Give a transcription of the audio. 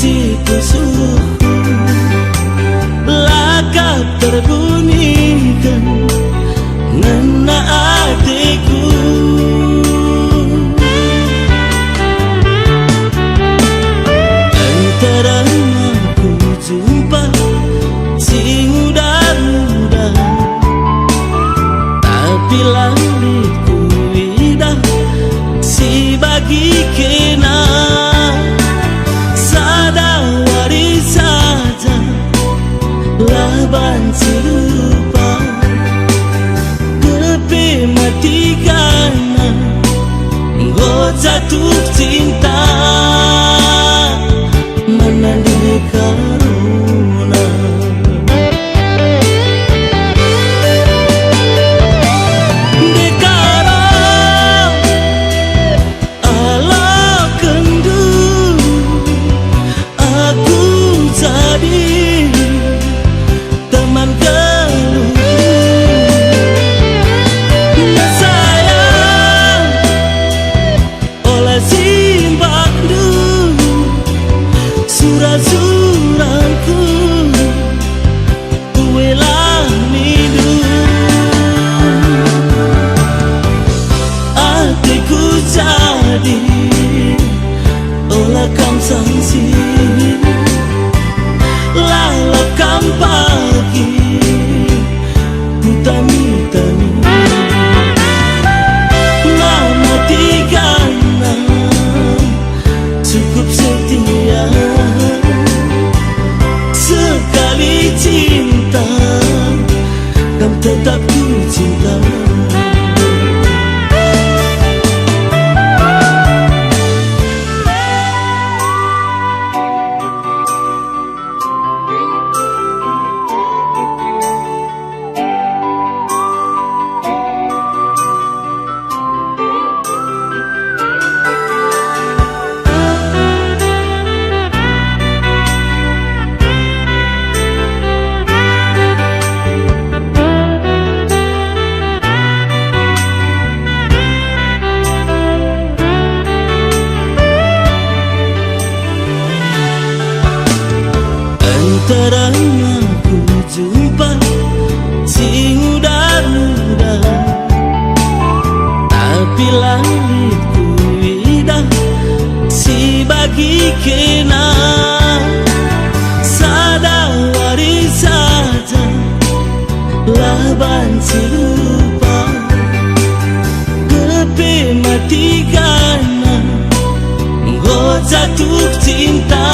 siku suhu, lakap terbunyikan ngena hatiku. Antara aku jumpa si muda-muda, tapi langitku indah si bagi kena. Sadawari saja laban serupa, tapi mati karena engkau jatuh cinta. Menandai karuna dekara ala kendu, aku jadi teman geluh. Sayang oleh simbakdu surat-suratku kuelah midu. Hatiku jadi olah kam sangsi, lalau kam pagi utami-tami. Mama tiga cukup setia, sekali cinta kamu tetap ku cinta. Antara aku jumpa si muda-muda, tapi langitku indah si bagi kena. Sadawari saja laban serupa, tapi mati karena engkau jatuh cinta.